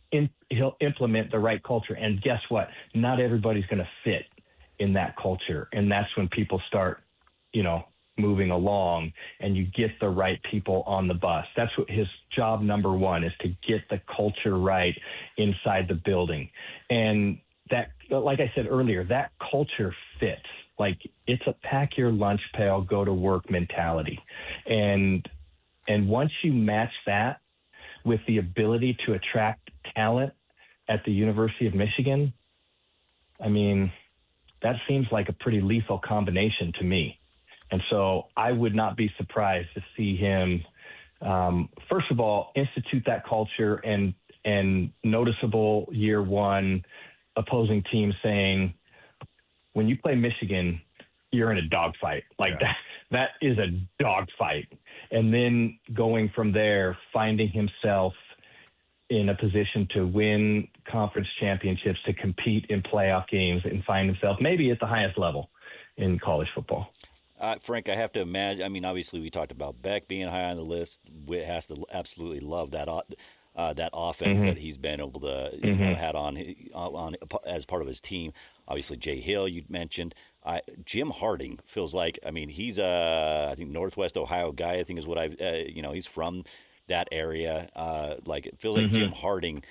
implement the right culture. And guess what? Not everybody's going to fit in that culture. And that's when people start, moving along and you get the right people on the bus. That's what his job number one is, to get the culture right inside the building. And that, like I said earlier, that culture fits. Like, it's a pack your lunch pail, go to work mentality. And once you match that with the ability to attract talent at the University of Michigan, I mean, that seems like a pretty lethal combination to me. And so I would not be surprised to see him, first of all, institute that culture and noticeable year one opposing team saying, when you play Michigan, you're in a dogfight. Like that is a dogfight. And then going from there, finding himself in a position to win conference championships, to compete in playoff games, and find himself maybe at the highest level in college football. Frank, I have to imagine. I mean, obviously, we talked about Beck being high on the list. Witt has to absolutely love that offense that he's been able to had on as part of his team. Obviously, Jay Hill, you mentioned. Jim Harding feels like. I mean, he's I think Northwest Ohio guy. I think is what he's from that area. Like, it feels like Jim Harding.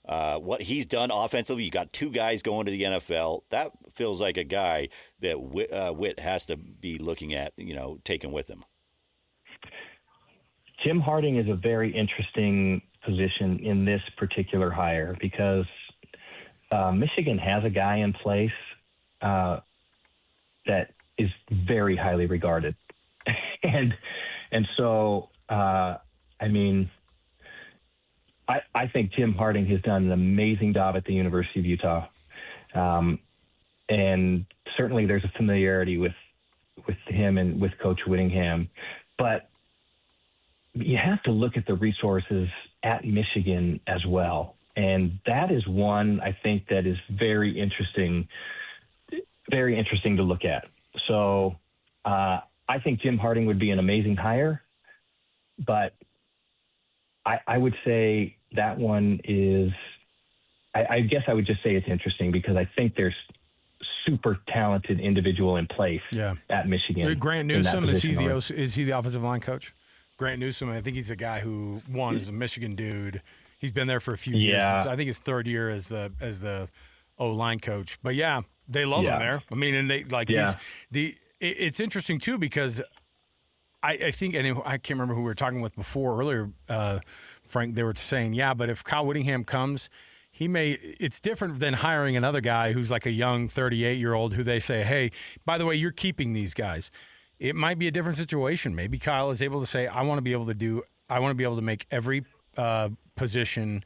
What he's done offensively, you got two guys going to the NFL. That feels like a guy that Witt has to be looking at, taking with him. Jim Harding is a very interesting position in this particular hire because Michigan has a guy in place that is very highly regarded. and so, I mean, I think Jim Harding has done an amazing job at the University of Utah. And certainly there's a familiarity with him and with Coach Whittingham. But you have to look at the resources at Michigan as well. And that is one, I think, that is very interesting to look at. So I think Jim Harding would be an amazing hire, but I would say that one is, I guess I would just say it's interesting because I think there's super talented individual in place at Michigan. Grant Newsome, is he the offensive line coach? Grant Newsome, I think he's the guy who won as a Michigan dude. He's been there for a few years. I think his third year as the O-line coach. But yeah, they love him there. I mean, and they it's interesting too because I think, and I can't remember who we were talking with earlier, Frank, they were saying, but if Kyle Whittingham comes, it's different than hiring another guy who's like a young 38-year-old who they say, hey, by the way, you're keeping these guys. It might be a different situation. Maybe Kyle is able to say, I want to be able to make every position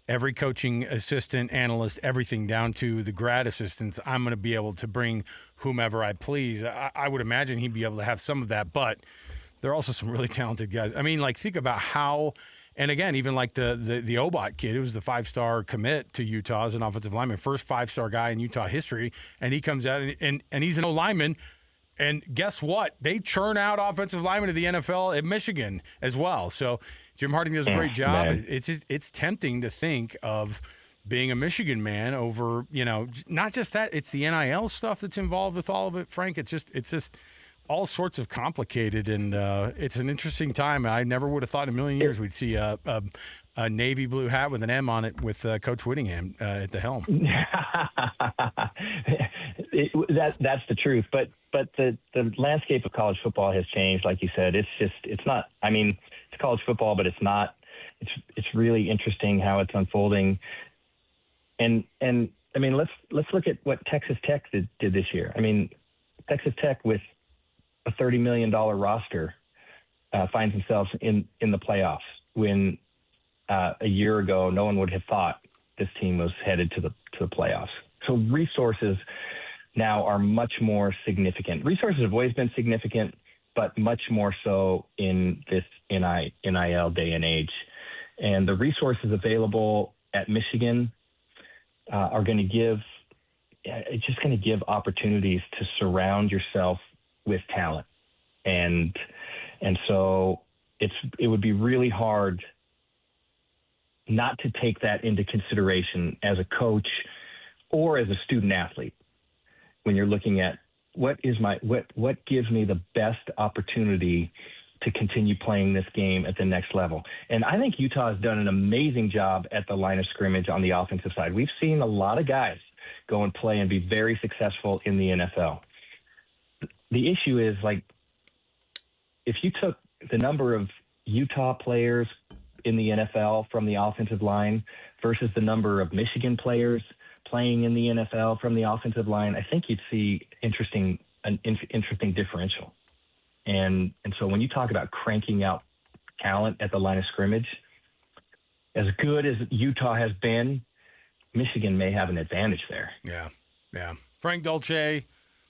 every coaching assistant, analyst, everything down to the grad assistants, I'm going to be able to bring whomever I please. I would imagine he'd be able to have some of that, but there are also some really talented guys. I mean, like, think about how, and again, even like the Obot kid, who was the 5-star commit to Utah as an offensive lineman, first 5-star guy in Utah history, and he comes out and he's an O lineman. And guess what? They churn out offensive linemen to the NFL at Michigan as well. So Jim Harding does a great job. Man. It's tempting to think of being a Michigan man over, not just that. It's the NIL stuff that's involved with all of it, Frank. It's just all sorts of complicated, and it's an interesting time. I never would have thought in a million years we'd see a navy blue hat with an M on it with Coach Whittingham at the helm. That's the truth. But the landscape of college football has changed, like you said. It's not. I mean, it's college football, but it's not. It's really interesting how it's unfolding. And I mean, let's look at what Texas Tech did this year. I mean, Texas Tech with a $30 million roster finds themselves in the playoffs when a year ago no one would have thought this team was headed to the playoffs. So resources now are much more significant. Resources have always been significant, but much more so in this NIL day and age. And the resources available at Michigan are going to give opportunities to surround yourself with talent. And so it would be really hard not to take that into consideration as a coach or as a student athlete when you're looking at what gives me the best opportunity to continue playing this game at the next level. And I think Utah has done an amazing job at the line of scrimmage on the offensive side. We've seen a lot of guys go and play and be very successful in the NFL. The issue is, like, if you took the number of Utah players in the NFL from the offensive line versus the number of Michigan players playing in the NFL from the offensive line, I think you'd see an interesting differential. And so when you talk about cranking out talent at the line of scrimmage, as good as Utah has been, Michigan may have an advantage there. Yeah. Frank Dolce.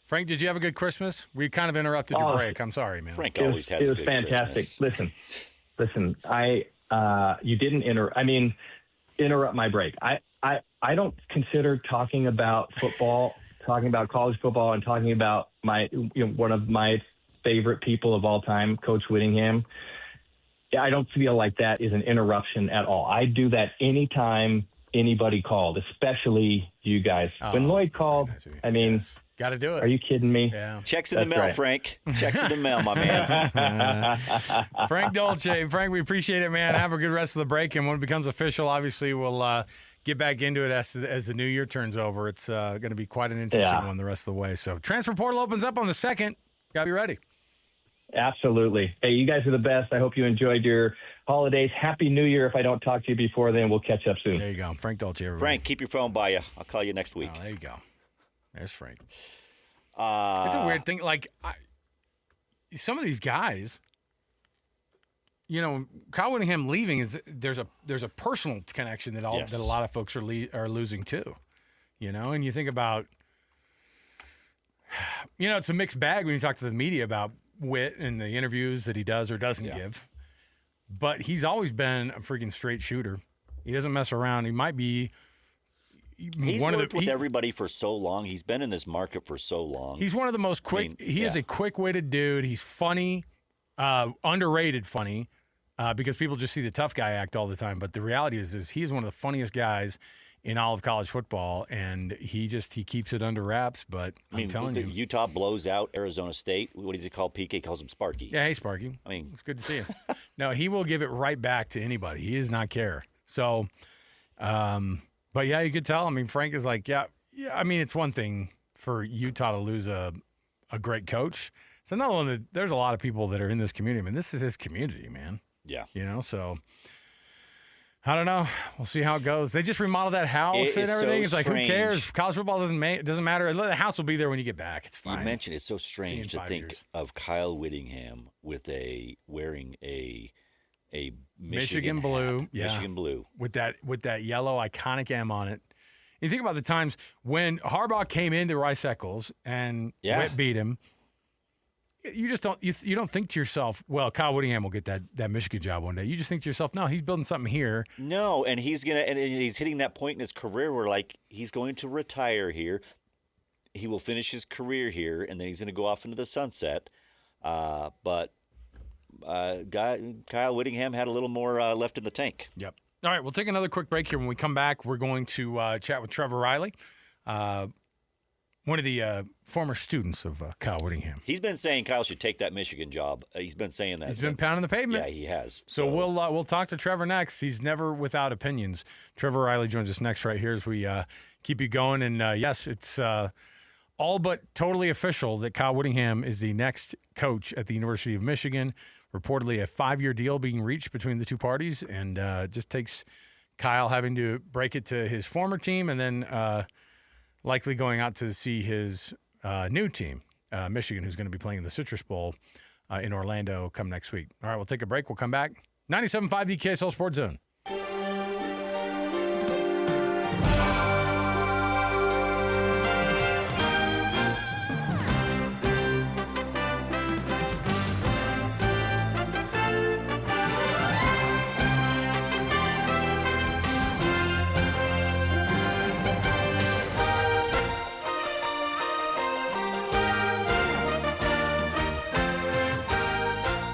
Frank, did you have a good Christmas? We kind of interrupted your break. I'm sorry, man. Frank always has a good fantastic. Christmas. Listen. You didn't interrupt my break. I don't consider talking about football, talking about college football, and talking about one of my favorite people of all time, Coach Whittingham. I don't feel like that is an interruption at all. I do that anytime anybody called, especially you guys. When Lloyd called, I mean, yes. Got to do it. Are you kidding me? Yeah. Checks in the mail, right. Frank. Checks in the mail, my man. Frank Dolce. Frank, we appreciate it, man. Have a good rest of the break. And when it becomes official, obviously, we'll get back into it as the new year turns over. It's going to be quite an interesting one the rest of the way. So transfer portal opens up on the 2nd. Got to be ready. Absolutely. Hey, you guys are the best. I hope you enjoyed your holidays. Happy New Year. If I don't talk to you before then, we'll catch up soon. There you go. Frank Dolce, everybody. Frank, keep your phone by you. I'll call you next week. Oh, there you go. There's Frank. It's a weird thing. Like, some of these guys, Kyle Whittingham leaving there's a personal connection that a lot of folks are losing too. And you think about, it's a mixed bag when you talk to the media about Whit and the interviews that he does or doesn't give. But he's always been a freaking straight shooter. He doesn't mess around. He might be. He's worked with everybody for so long. He's been in this market for so long. He's one of the most quick. He is a quick-witted dude. He's funny, underrated funny, because people just see the tough guy act all the time. But the reality is he's one of the funniest guys in all of college football, and he keeps it under wraps. But I'm telling you, Utah blows out Arizona State. What does he call PK? Calls him Sparky. Yeah, hey Sparky. I mean, it's good to see you. No, he will give it right back to anybody. He does not care. So. But yeah, you could tell. I mean, Frank is like, yeah. I mean, it's one thing for Utah to lose a great coach. It's another one that there's a lot of people that are in this community. I mean, this is his community, man. Yeah. So I don't know. We'll see how it goes. They just remodeled that house and everything. It's like, who cares? College football doesn't matter. The house will be there when you get back. It's fine. You mentioned it's so strange to think of Kyle Whittingham wearing a a Michigan hat, blue, yeah. Michigan blue. with that yellow iconic M on it. You think about the times when Harbaugh came into Rice Eccles and Whit beat him. You just don't you don't think to yourself, well, Kyle Whittingham will get that Michigan job one day. You just think to yourself, no, he's building something here. No, and he's hitting that point in his career where like he's going to retire here. He will finish his career here, and then he's going to go off into the sunset. But Kyle Whittingham had a little more left in the tank. Yep. All right, we'll take another quick break here. When we come back, we're going to chat with Trevor Riley, one of the former students of Kyle Whittingham. He's been saying Kyle should take that Michigan job. He's been saying that. He's been pounding the pavement. Yeah, he has. So we'll talk to Trevor next. He's never without opinions. Trevor Riley joins us next right here as we keep you going. And yes, it's all but totally official that Kyle Whittingham is the next coach at the University of Michigan. Reportedly a 5-year deal being reached between the two parties, and just takes Kyle having to break it to his former team and then likely going out to see his new team, Michigan, who's going to be playing in the Citrus Bowl in Orlando come next week. All right, we'll take a break. We'll come back. 97.5, the KSL Sports Zone.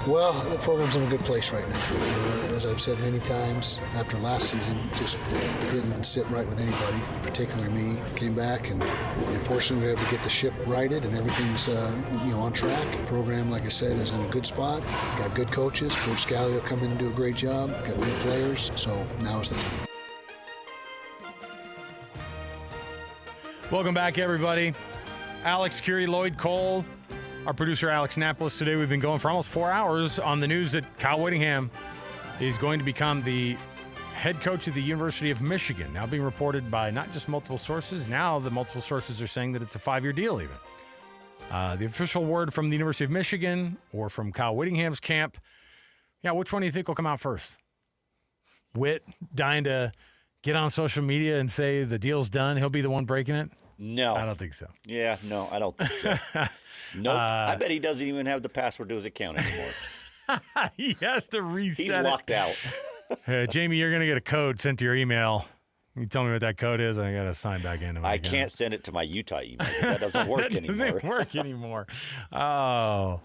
Well, the program's in a good place right now. As I've said many times, after last season, just didn't sit right with anybody, particularly me. Came back and fortunately we were able to get the ship righted and everything's on track. The program, like I said, is in a good spot. Got good coaches. Coach Scally will come in and do a great job. Got good players. So now is the time. Welcome back, everybody. Alex, Kirry, Lloyd, Cole. Our producer, Alex Napolis. Today we've been going for almost 4 hours on the news that Kyle Whittingham is going to become the head coach of the University of Michigan. Now being reported by not just multiple sources. Now the multiple sources are saying that it's a 5-year deal even. The official word from the University of Michigan or from Kyle Whittingham's camp. Yeah, which one do you think will come out first? Whit dying to get on social media and say the deal's done. He'll be the one breaking it? No. I don't think so. Yeah, no, I don't think so. Nope. I bet he doesn't even have the password to his account anymore. He has to reset. He's locked out. Jamie, you're going to get a code sent to your email. You tell me what that code is. I got to sign back into my account. Can't send it to my Utah email because that doesn't work that anymore. Doesn't work anymore. Oh,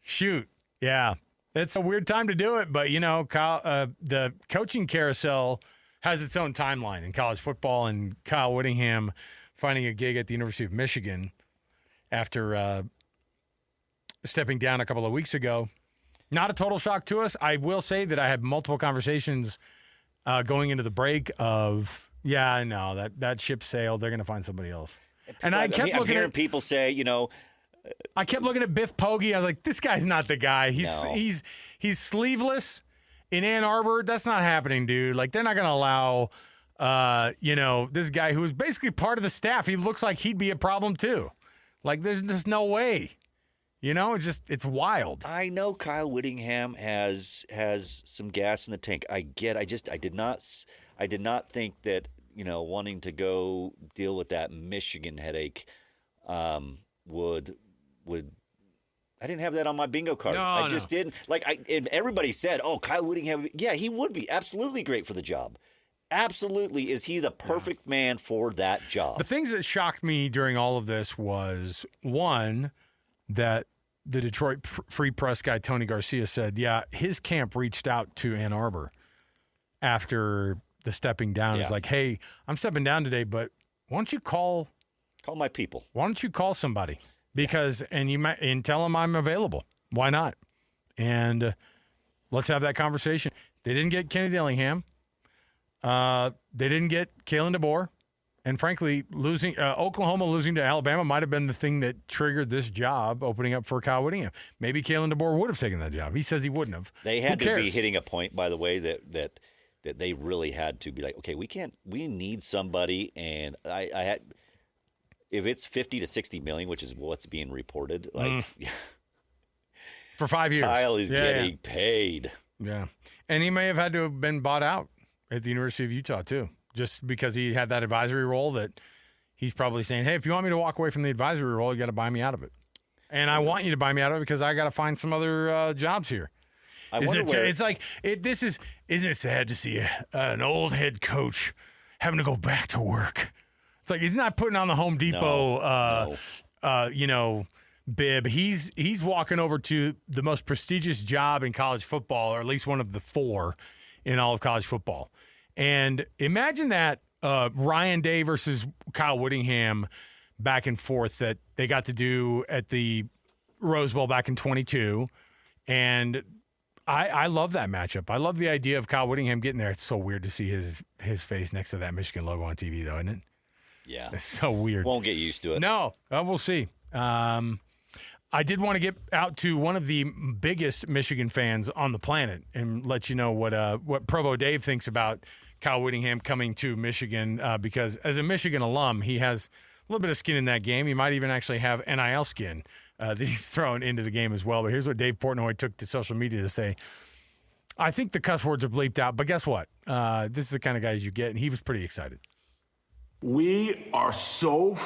shoot. Yeah. It's a weird time to do it, but, Kyle, the coaching carousel has its own timeline in college football, and Kyle Whittingham finding a gig at the University of Michigan after stepping down a couple of weeks ago. Not a total shock to us. I will say that I had multiple conversations going into the break of, yeah, I know that ship sailed. They're going to find somebody else. And I kept looking hearing at people say, I kept looking at Biff Poggi. I was like, this guy's not the guy. He's sleeveless in Ann Arbor. That's not happening, dude. Like, they're not going to allow this guy who is basically part of the staff. He looks like he'd be a problem too. Like, there's just no way. It's wild. I know Kyle Whittingham has some gas in the tank. I did not think that, wanting to go deal with that Michigan headache would I didn't have that on my bingo card. I just didn't. And everybody said, "Oh, Kyle Whittingham, yeah, he would be absolutely great for the job." Absolutely, is he the perfect man for that job? The things that shocked me during all of this was, one, that the Detroit Free Press guy, Tony Garcia, said, yeah, his camp reached out to Ann Arbor after the stepping down. Yeah. It's like, hey, I'm stepping down today, but why don't you call my people? Why don't you call somebody? Because and tell them I'm available. Why not? And let's have that conversation. They didn't get Kenny Dillingham. They didn't get Kalen DeBoer. And frankly, Oklahoma losing to Alabama might have been the thing that triggered this job opening up for Kyle Whittingham. Maybe Kalen DeBoer would have taken that job. He says he wouldn't have. They had to be hitting a point, by the way, that they really had to be like, okay, we need somebody. And I had, if it's 50 to 60 million, which is what's being reported, for 5 years, Kyle is getting paid. Yeah. And he may have had to have been bought out at the University of Utah, too, just because he had that advisory role that he's probably saying, hey, if you want me to walk away from the advisory role, you got to buy me out of it. And I want you to buy me out of it because I got to find some other jobs here. It's like, isn't it sad to see an old head coach having to go back to work? It's like he's not putting on the Home Depot, bib. He's walking over to the most prestigious job in college football, or at least one of the 4 in all of college football. And imagine that Ryan Day versus Kyle Whittingham back and forth that they got to do at the Rose Bowl back in 22. And I love that matchup. I love the idea of Kyle Whittingham getting there. It's so weird to see his face next to that Michigan logo on TV, though, isn't it? Yeah. It's so weird. Won't get used to it. No, we'll see. I did want to get out to one of the biggest Michigan fans on the planet and let you know what Provo Dave thinks about Kyle Whittingham coming to Michigan because as a Michigan alum, he has a little bit of skin in that game. He might even actually have NIL skin that he's thrown into the game as well. But here's what Dave Portnoy took to social media to say. I think the cuss words are bleeped out, but guess what? This is the kind of guys you get, and he was pretty excited. We are so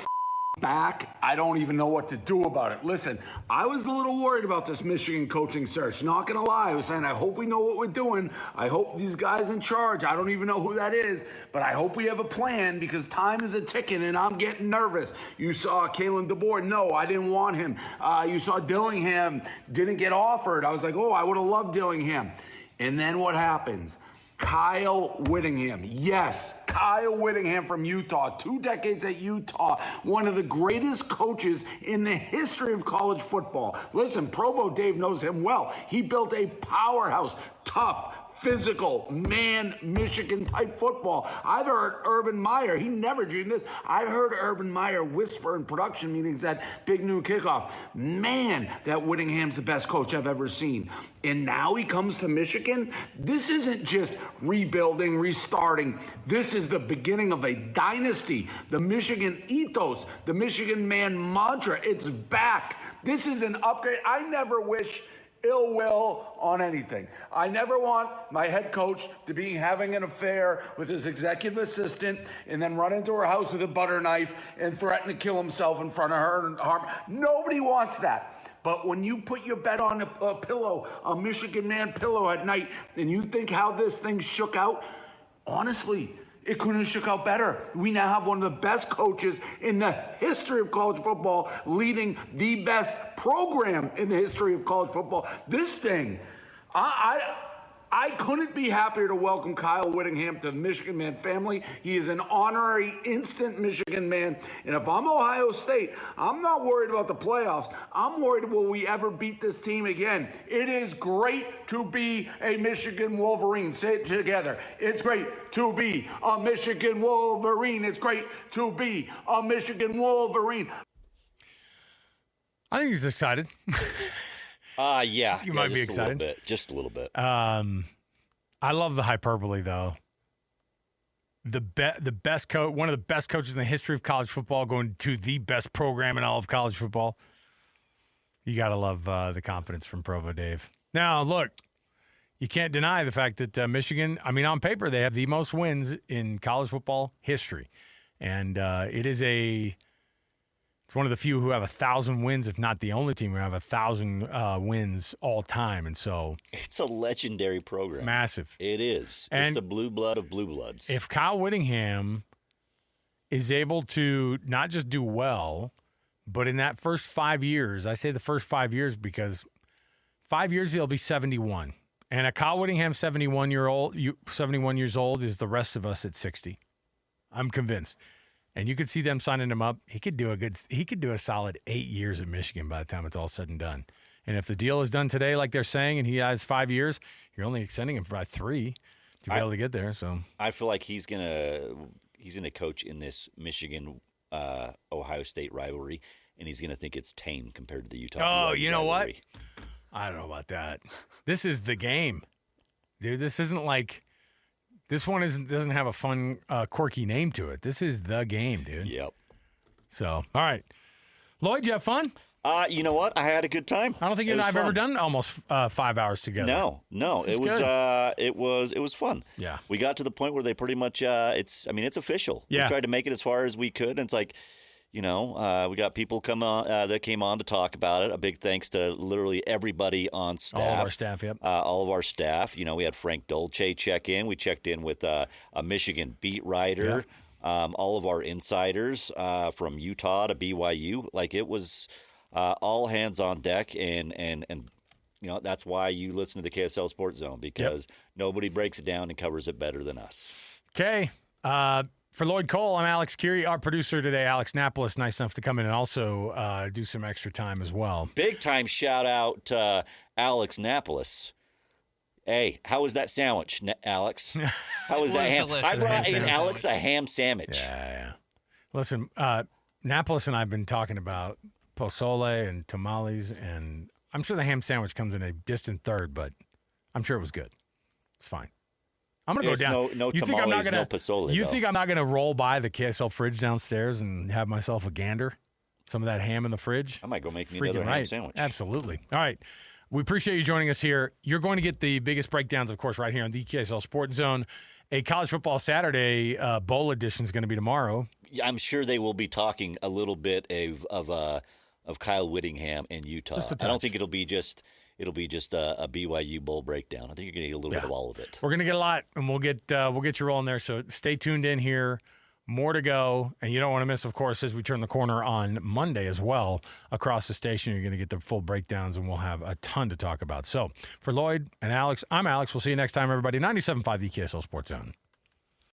back, I don't even know what to do about it. Listen, I was a little worried about this Michigan coaching search. Not gonna lie, I was saying, I hope we know what we're doing. I hope these guys in charge, I don't even know who that is, but I hope we have a plan because time is a ticking and I'm getting nervous. You saw Kalen DeBoer, no, I didn't want him. You saw Dillingham, didn't get offered. I was like, oh, I would have loved Dillingham. And then what happens? Kyle Whittingham. Yes, Kyle Whittingham from Utah. 2 decades at Utah. One of the greatest coaches in the history of college football. Listen, Provo Dave knows him well. He built a powerhouse, tough, physical, Michigan type football. I've heard Urban Meyer, he never dreamed this. I heard Urban Meyer whisper in production meetings at Big Noon Kickoff, man, that Whittingham's the best coach I've ever seen. And now he comes to Michigan. This isn't just rebuilding, restarting. This is the beginning of a dynasty. The Michigan ethos, the Michigan man mantra, it's back. This is an upgrade. I never wish ill will on anything. I never want my head coach to be having an affair with his executive assistant and then run into her house with a butter knife and threaten to kill himself in front of her and harm. Nobody wants that. But when you put your bet on a pillow, a Michigan man pillow at night, and you think how this thing shook out, honestly, it couldn't have shook out better. We now have one of the best coaches in the history of college football leading the best program in the history of college football. This thing, I couldn't be happier to welcome Kyle Whittingham to the Michigan Man family. He is an honorary instant Michigan man. And if I'm Ohio State, I'm not worried about the playoffs. I'm worried, will we ever beat this team again? It is great to be a Michigan Wolverine. Say it together. It's great to be a Michigan Wolverine. It's great to be a Michigan Wolverine. I think he's excited. Yeah. You might be excited. Just a little bit. I love the hyperbole, though. The best coach, one of the best coaches in the history of college football, going to the best program in all of college football. You got to love the confidence from Provo Dave. Now, look, you can't deny the fact that Michigan, I mean, on paper, they have the most wins in college football history. And it's one of the few who have 1,000 wins, if not the only team who have 1,000 wins all time. And so it's a legendary program. Massive. It is. And it's the blue blood of blue bloods. If Kyle Whittingham is able to not just do well, but in that first 5 years, I say the first 5 years because 5 years he'll be 71. And a Kyle Whittingham 71 years old is the rest of us at 60. I'm convinced. And you could see them signing him up. He could do a solid 8 years at Michigan by the time it's all said and done. And if the deal is done today, like they're saying, and he has 5 years, you're only extending him for about 3 to be able to get there. So I feel like he's gonna coach in this Michigan Ohio State rivalry, and he's gonna think it's tame compared to the Utah. Oh, you know rivalry. what? I don't know about that. This is the game, dude. This isn't like. This one doesn't have a fun, quirky name to it. This is the game, dude. Yep. So, all right. Lloyd, you have fun? You know what? I had a good time. I don't think you and I have ever done almost 5 hours together. No. This It is was good. it was fun. Yeah. We got to the point where they pretty much it's official. Yeah. We tried to make it as far as we could, and it's like, we got people come on that came on to talk about it. A big thanks to literally everybody on staff. All of our staff, yep. All of our staff. We had Frank Dolce check in. We checked in with a Michigan beat writer. Yeah. All of our insiders from Utah to BYU. Like, it was all hands on deck, and that's why you listen to the KSL Sports Zone, because nobody breaks it down and covers it better than us. Okay. For Lloyd Cole, I'm Alex Kirry. Our producer today, Alex Napolis, nice enough to come in and also do some extra time as well. Big time shout out to Alex Napolis. Hey, how was that sandwich, Alex? How was that ham? delicious. I brought Ham in sandwich. Alex a ham sandwich. Yeah. Listen, Napolis and I have been talking about pozole and tamales, and I'm sure the ham sandwich comes in a distant third, but I'm sure it was good. It's fine. I'm going to go There's down. no You think I'm not tamales, gonna- no pozole, You though. think I'm not going to roll by the KSL fridge downstairs and have myself a gander? Some of that ham in the fridge? I might go make me Freaking another ham right. sandwich. Absolutely. All right. We appreciate you joining us here. You're going to get the biggest breakdowns, of course, right here on the KSL Sports Zone. A College Football Saturday Bowl edition is going to be tomorrow. I'm sure they will be talking a little bit of Kyle Whittingham and Utah. Just a I touch. don't think it'll be just a BYU bowl breakdown. I think you're going to get a little bit of all of it. We're going to get a lot, and we'll get you rolling there. So stay tuned in here. More to go, and you don't want to miss, of course, as we turn the corner on Monday as well. Across the station, you're going to get the full breakdowns, and we'll have a ton to talk about. So for Lloyd and Alex, I'm Alex. We'll see you next time, everybody. 97.5 the KSL Sports Zone.